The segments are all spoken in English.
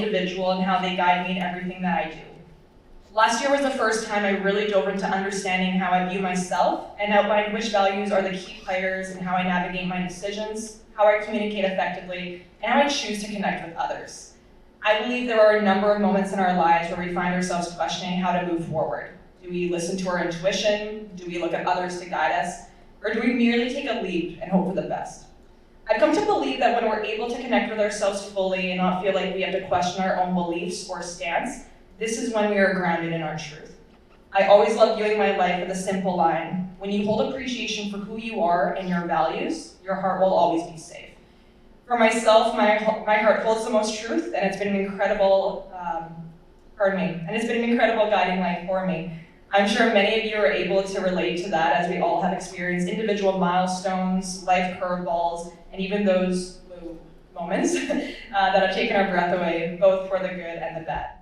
individual and how they guide me in everything that I do. Last year was the first time I really dove into understanding how I view myself and outlined which values are the key players in how I navigate my decisions, how I communicate effectively, and how I choose to connect with others. I believe there are a number of moments in our lives where we find ourselves questioning how to move forward. Do we listen to our intuition? Do we look at others to guide us? Or do we merely take a leap and hope for the best? I've come to believe that when we're able to connect with ourselves fully and not feel like we have to question our own beliefs or stance, this is when we are grounded in our truth. I always love viewing my life with a simple line. When you hold appreciation for who you are and your values, your heart will always be safe. For myself, my heart holds the most truth, and it's been an incredible, guiding light for me. I'm sure many of you are able to relate to that, as we all have experienced individual milestones, life curveballs, and even those moments that have taken our breath away, both for the good and the bad.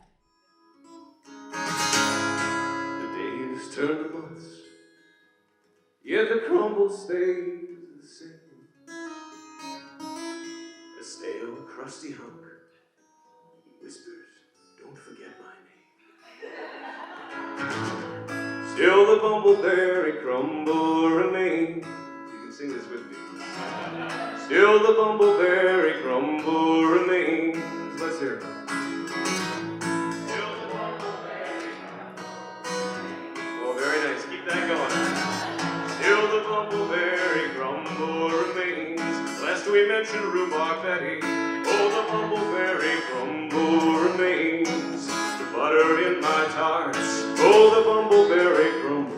The days turn to months, yet the crumble stays the same. A stale, crusty hunk, he whispers, "Don't forget my name." Still the bumbleberry crumble remains. You can sing this with me. Still the bumbleberry crumble remains. Let's hear it. Still the bumbleberry crumble. Oh, very nice. Keep that going. Still the bumbleberry crumble remains. Lest we mention rhubarb Betty. Oh, the bumbleberry crumble remains. The butter in my tarts. Oh, the bumbleberry crumble.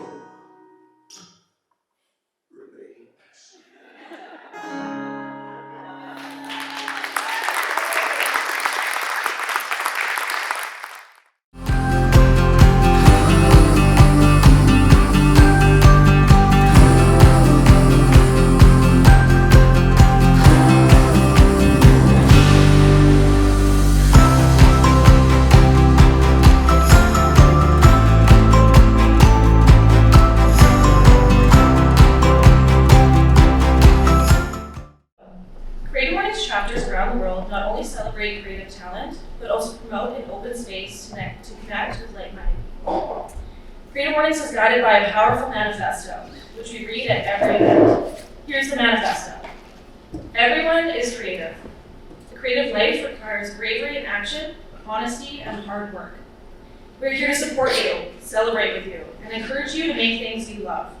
CreativeMornings chapters around the world not only celebrate creative talent, but also promote an open space to connect with like-minded people. CreativeMornings is guided by a powerful manifesto, which we read at every event. Here's the manifesto. Everyone is creative. The creative life requires bravery in action, honesty, and hard work. We're here to support you, celebrate with you, and encourage you to make things you love.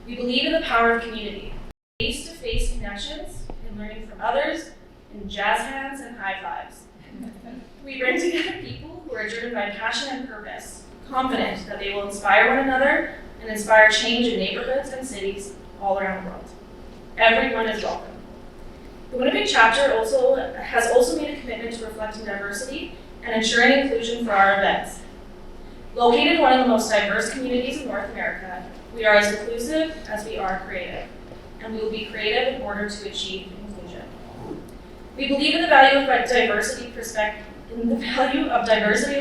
We believe in the power of community, face-to-face connections, and learning from others, in jazz hands and high fives. We bring together people who are driven by passion and purpose, confident that they will inspire one another and inspire change in neighborhoods and cities all around the world. Everyone is welcome. The Winnipeg chapter has also made a commitment to reflecting diversity and ensuring inclusion for our events. Located in one of the most diverse communities in North America, we are as inclusive as we are creative, and we will be creative in order to achieve inclusion. We believe in the value of diversity of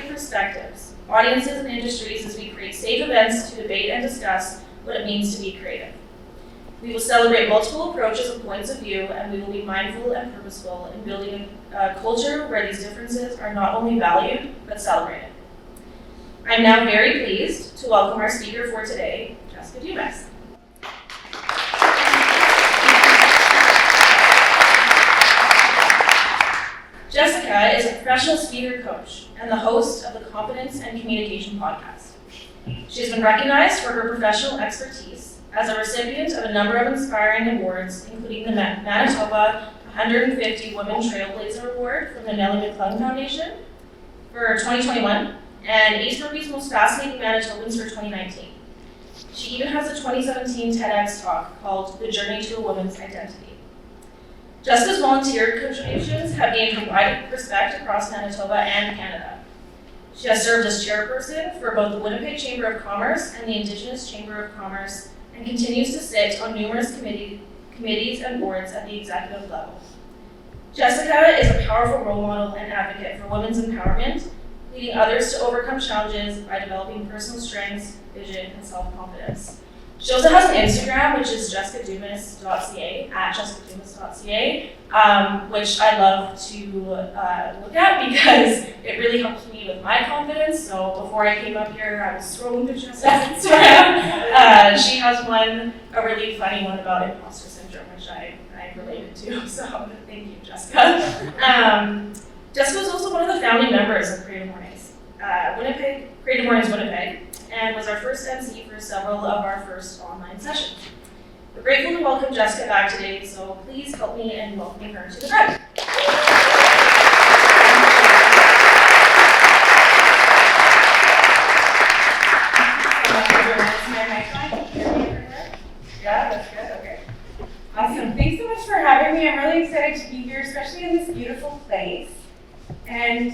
perspectives, audiences, and industries as we create safe events to debate and discuss what it means to be creative. We will celebrate multiple approaches and points of view, and we will be mindful and purposeful in building a culture where these differences are not only valued, but celebrated. I'm now very pleased to welcome our speaker for today, Jessica Dumas. Jessica is a professional speaker coach and the host of the Confidence and Communication podcast. She has been recognized for her professional expertise as a recipient of a number of inspiring awards, including the Manitoba 150 Women Trailblazer Award from the Nellie McClung Foundation for 2021, and Ace Murphy's Most Fascinating Manitobans for 2019. She even has a 2017 TEDx talk called The Journey to a Woman's Identity. Jessica's volunteer contributions have gained wide respect across Manitoba and Canada. She has served as chairperson for both the Winnipeg Chamber of Commerce and the Indigenous Chamber of Commerce, and continues to sit on numerous committees and boards at the executive level. Jessica is a powerful role model and advocate for women's empowerment, leading others to overcome challenges by developing personal strengths, vision, and self-confidence. She also has an Instagram, which is jessicadumas.ca, at jessicadumas.ca, which I love to look at because it really helps me with my confidence. So before I came up here, I was scrolling through Jessica's Instagram. She has a really funny one about imposter syndrome, which I related to. So thank you, Jessica. Jessica was also one of the founding members of Creative Mornings, Creative Mornings Winnipeg, and was our first MC for several of our first online sessions. We're grateful to welcome Jessica back today, so please help me in welcoming her to the crowd. Yeah, that's good. Okay. Awesome. Thanks so much for having me. I'm really excited to be here, especially in this beautiful place. And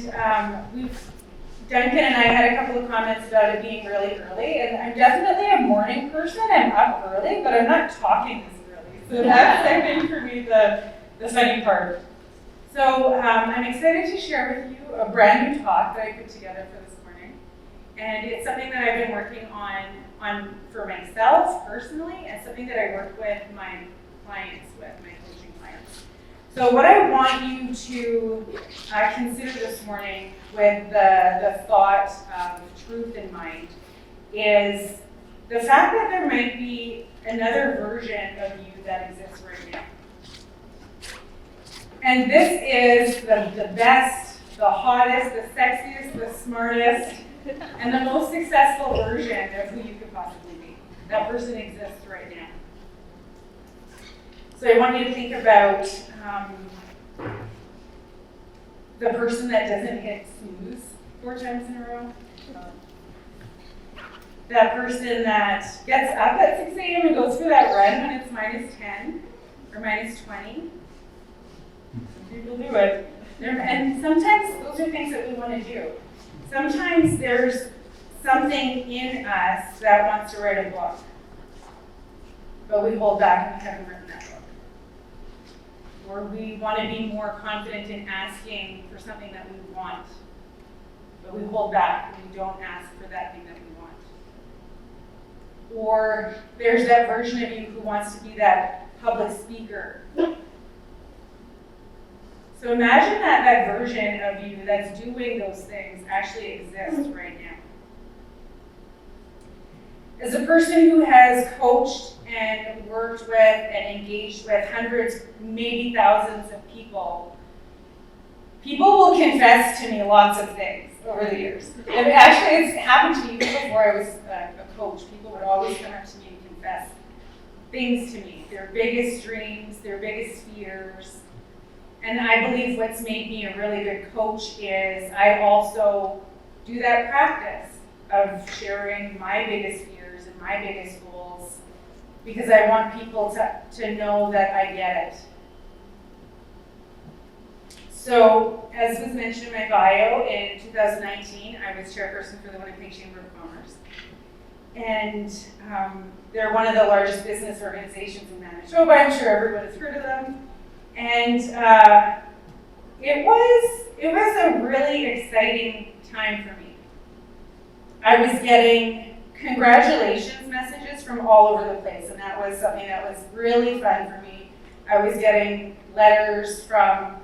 Duncan and I had a couple of comments about it being really early, and I'm definitely a morning person. I'm up early, but I'm not talking this early. So that's, I think, for me, the funny part. So I'm excited to share with you a brand new talk that I put together for this morning. And it's something that I've been working on for myself personally, and something that I work with my clients with, my coaching clients. So what I want you to consider this morning with the thought of truth in mind is the fact that there might be another version of you that exists right now. And this is the best, the hottest, the sexiest, the smartest, and the most successful version of who you could possibly be. That person exists right now. So I want you to think about the person that doesn't hit snooze 4 times in a row. That person that gets up at 6 a.m. and goes for that run when it's -10 or -20. Some people do it. And sometimes those are things that we want to do. Sometimes there's something in us that wants to write a book, but we hold back and we haven't written that book. Or we want to be more confident in asking for something that we want, but we hold back and we don't ask for that thing that we want. Or there's that version of you who wants to be that public speaker. So imagine that version of you that's doing those things actually exists right now. As a person who has coached and worked with and engaged with hundreds, maybe thousands of people, people will confess to me lots of things over the years. And actually, it's happened to me even before I was a coach. People would always come up to me and confess things to me, their biggest dreams, their biggest fears. And I believe what's made me a really good coach is I also do that practice of sharing my biggest fears and my biggest goals, because I want people to know that I get it. So, as was mentioned in my bio, in 2019, I was chairperson for the Winnipeg Chamber of Commerce. And they're one of the largest business organizations in Manitoba. I'm sure everyone has heard of them. And it was a really exciting time for me. I was getting congratulations messages from all over the place, and that was something that was really fun for me. I was getting letters from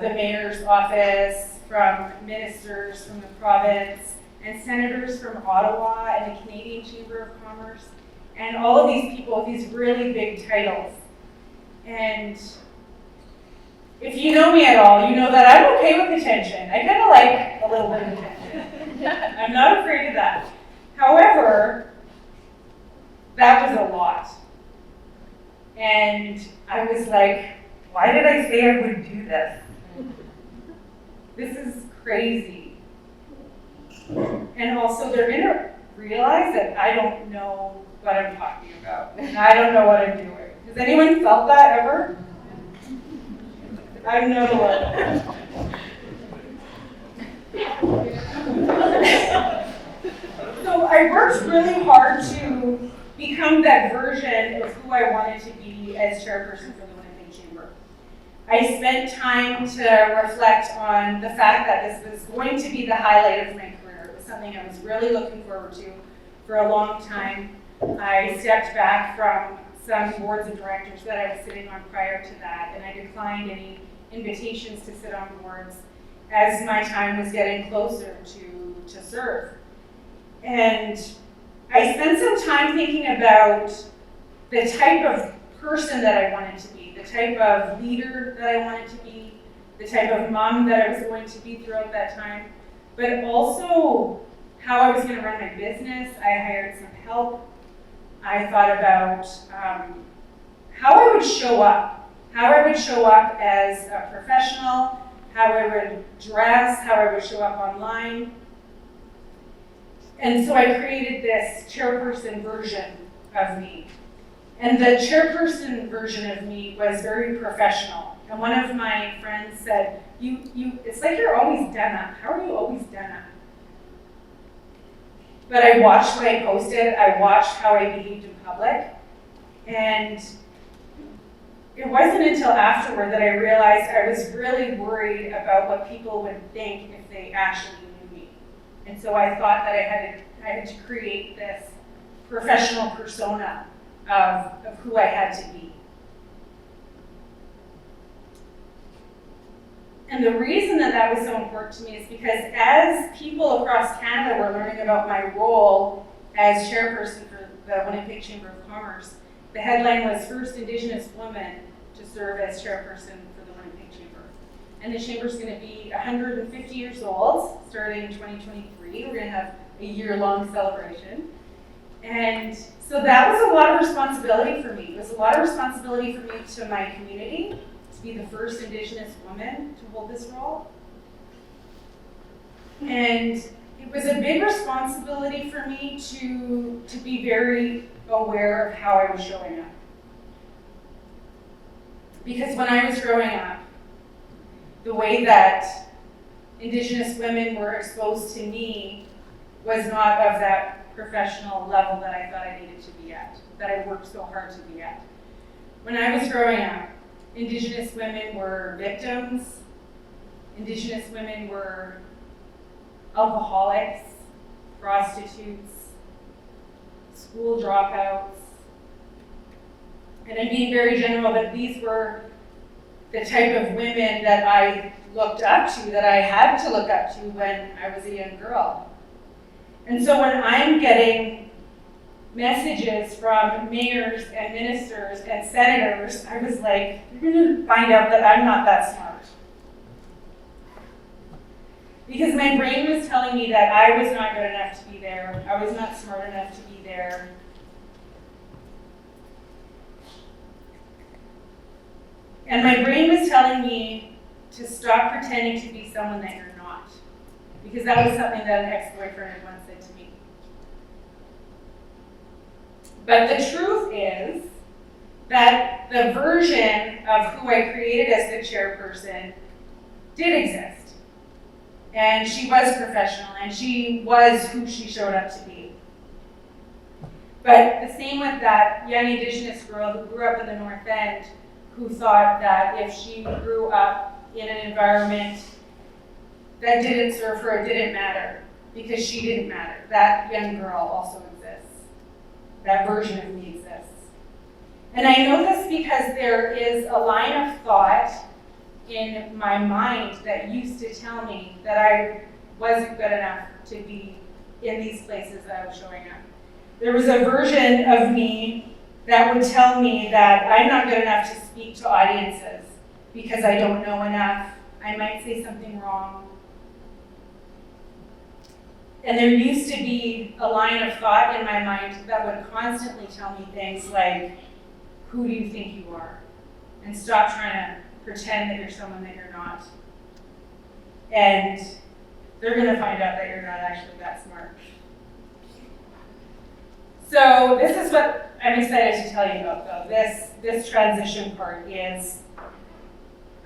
the mayor's office, from ministers from the province, and senators from Ottawa and the Canadian Chamber of Commerce, and all of these people with these really big titles. And if you know me at all, you know that I'm okay with attention. I kind of like a little bit of attention. I'm not afraid of that. However, that was a lot. And I was like, why did I say I would do this? This is crazy. And also, they're going to realize that I don't know what I'm talking about. And I don't know what I'm doing. Has anyone felt that ever? I've known a lot. So I worked really hard to become that version of who I wanted to be as chairperson for the Winnipeg Chamber. I spent time to reflect on the fact that this was going to be the highlight of my career. It was something I was really looking forward to for a long time. I stepped back from some boards of directors that I was sitting on prior to that, and I declined any invitations to sit on boards as my time was getting closer to serve. And I spent some time thinking about the type of person that I wanted to be, the type of leader that I wanted to be, the type of mom that I was going to be throughout that time, but also how I was going to run my business. I hired some help. I thought about how I would show up as a professional, how I would dress, how I would show up online. And so I created this chairperson version of me. And the chairperson version of me was very professional. And one of my friends said, it's like you're always done that. How are you always done that? But I watched what I posted. I watched how I behaved in public. And it wasn't until afterward that I realized I was really worried about what people would think if they actually knew me. And so I thought that I had to create this professional persona of who I had to be. And the reason that was so important to me is because as people across Canada were learning about my role as chairperson for the Winnipeg Chamber of Commerce, the headline was First Indigenous Woman to Serve as Chairperson for the Winnipeg Chamber. And the Chamber's going to be 150 years old, starting in 2023. We're going to have a year-long celebration. And so that was a lot of responsibility for me. It was a lot of responsibility for me to my community, to be the first Indigenous woman to hold this role. And it was a big responsibility for me to be very aware of how I was showing up. Because when I was growing up, the way that Indigenous women were exposed to me was not of that professional level that I thought I needed to be at, that I worked so hard to be at. When I was growing up, Indigenous women were victims. Indigenous women were alcoholics, prostitutes, school dropouts. And I'm being very general, but these were the type of women that I looked up to, that I had to look up to when I was a young girl. And so when I'm getting messages from mayors and ministers and senators, I was like, you're going to find out that I'm not that smart. Because my brain was telling me that I was not good enough to be there. I was not smart enough to be there. And my brain was telling me to stop pretending to be someone that you're not. Because that was something that an ex-boyfriend had once said to me. But the truth is that the version of who I created as the chairperson did exist. And she was professional, and she was who she showed up to be. But the same with that young Indigenous girl who grew up in the North End, who thought that if she grew up in an environment that didn't serve her, it didn't matter, because she didn't matter. That young girl also exists. That version of me exists. And I know this because there is a line of thought in my mind that used to tell me that I wasn't good enough to be in these places that I was showing up. There was a version of me that would tell me that I'm not good enough to speak to audiences because I don't know enough. I might say something wrong. And there used to be a line of thought in my mind that would constantly tell me things like, who do you think you are? And stop trying to pretend that you're someone that you're not. And they're going to find out that you're not actually that smart. So this is what I'm excited to tell you about, though. This transition part is,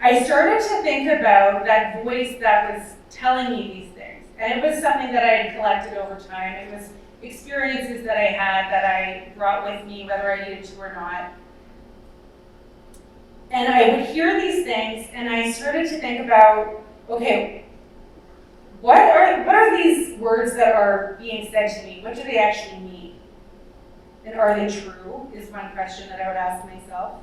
I started to think about that voice that was telling me these things. And it was something that I had collected over time. It was experiences that I had that I brought with me, whether I needed to or not. And I would hear these things, and I started to think about, okay, what are these words that are being said to me? What do they actually mean? And are they true is one question that I would ask myself.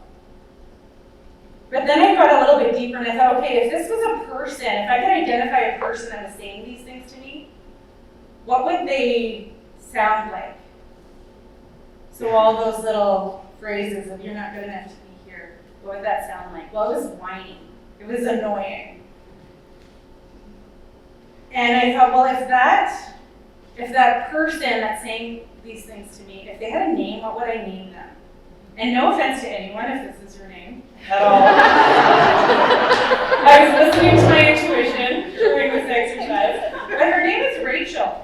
But then I got a little bit deeper and I thought, okay, if this was a person, if I could identify a person that was saying these things to me, what would they sound like? So all those little phrases of "you're not good enough to be here," what would that sound like? Well, it was whiny. It was annoying. And I thought, well, if that person that's saying these things to me, if they had a name, what would I name them? And no offense to anyone if this is your name at all. I was listening to my intuition during this exercise, but her name is Rachel.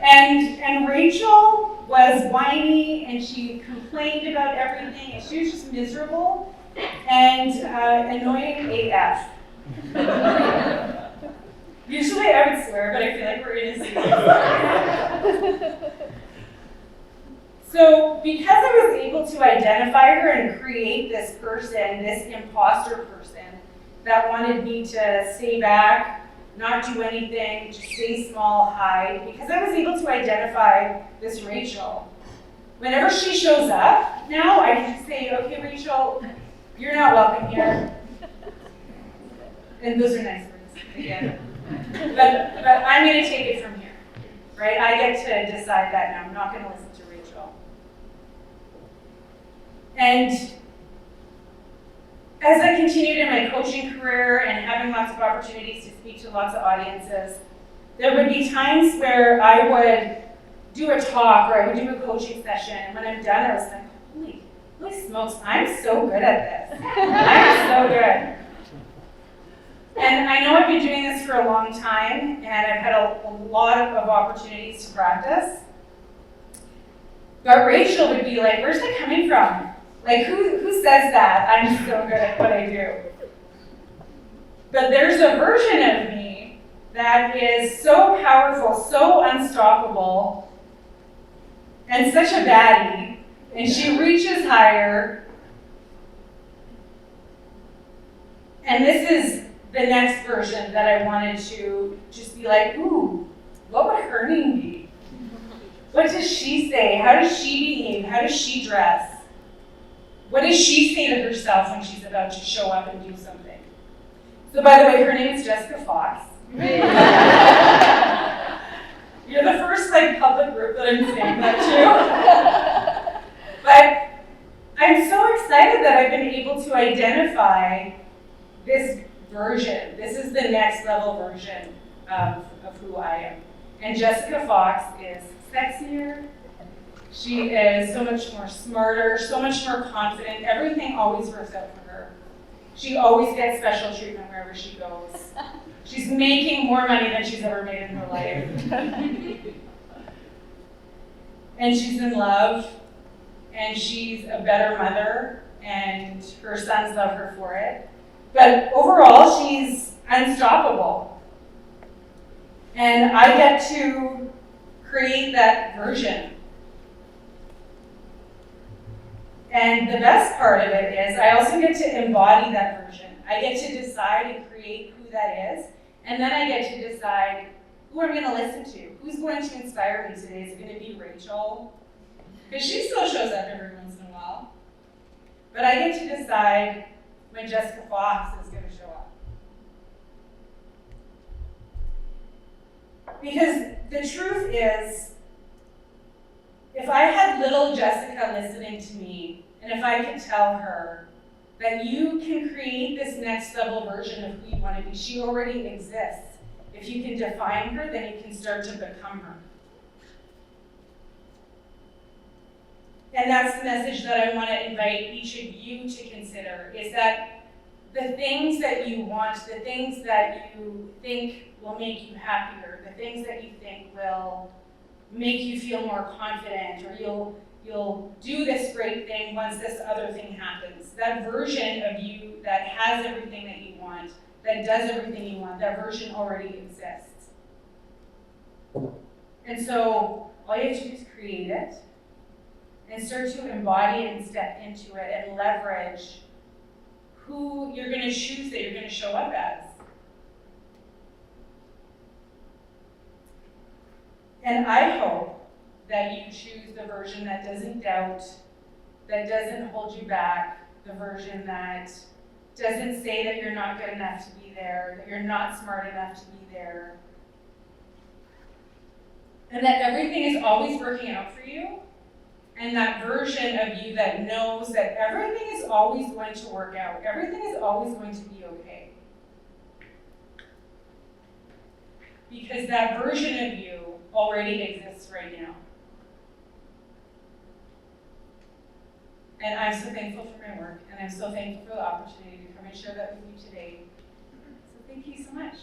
And Rachel was whiny and she complained about everything and she was just miserable and annoying AF. Usually I would swear, but I feel like we're in a series. So because I was able to identify her and create this person, this imposter person that wanted me to stay back, not do anything, just stay small, hide, because I was able to identify this Rachel. Whenever she shows up now, I can just say, okay, Rachel, you're not welcome here. And those are nice words, again. But I'm going to take it from here, right? I get to decide that now. I'm not going to listen to Rachel. And as I continued in my coaching career and having lots of opportunities to speak to lots of audiences, there would be times where I would do a talk or I would do a coaching session, and when I'm done, I was like, holy smokes, I'm so good at this. I'm so good. And I know I've been doing this for a long time, and I've had a lot of opportunities to practice. But Rachel would be like, where's that coming from? Like, who says that? I'm so good at what I do. But there's a version of me that is so powerful, so unstoppable, and such a baddie, and she reaches higher. And this is the next version that I wanted to just be like, ooh, what would her name be? What does she say? How does she behave? How does she dress? What does she say to herself when she's about to show up and do something? So by the way, her name is Jessica Fox. You're the first public group that I'm saying that to. But I'm so excited that I've been able to identify this version. This is the next level version of who I am. And Jessica Fox is sexier. She is so much more smarter, so much more confident. Everything always works out for her. She always gets special treatment wherever she goes. She's making more money than she's ever made in her life. And she's in love, and she's a better mother, and her sons love her for it. But overall, she's unstoppable. And I get to create that version. And the best part of it is I also get to embody that version. I get to decide and create who that is. And then I get to decide who I'm going to listen to. Who's going to inspire me today? Is it going to be Rachel? Because she still shows up every once in a while. But I get to decide when Jessica Fox is going to show up. Because the truth is, if I had little Jessica listening to me, and if I could tell her that you can create this next level version of who you want to be, she already exists. If you can define her, then you can start to become her. And that's the message that I want to invite each of you to consider, is that the things that you want, the things that you think will make you happier, the things that you think will make you feel more confident, or you'll do this great thing once this other thing happens. That version of you that has everything that you want, that does everything you want, that version already exists. And so all you have to do is create it and start to embody it and step into it and leverage who you're going to choose that you're going to show up as. And I hope that you choose the version that doesn't doubt, that doesn't hold you back, the version that doesn't say that you're not good enough to be there, that you're not smart enough to be there, and that everything is always working out for you, and that version of you that knows that everything is always going to work out, everything is always going to be okay. Because that version of you already exists right now. And I'm so thankful for my work, and I'm so thankful for the opportunity to come and share that with you today. So thank you so much.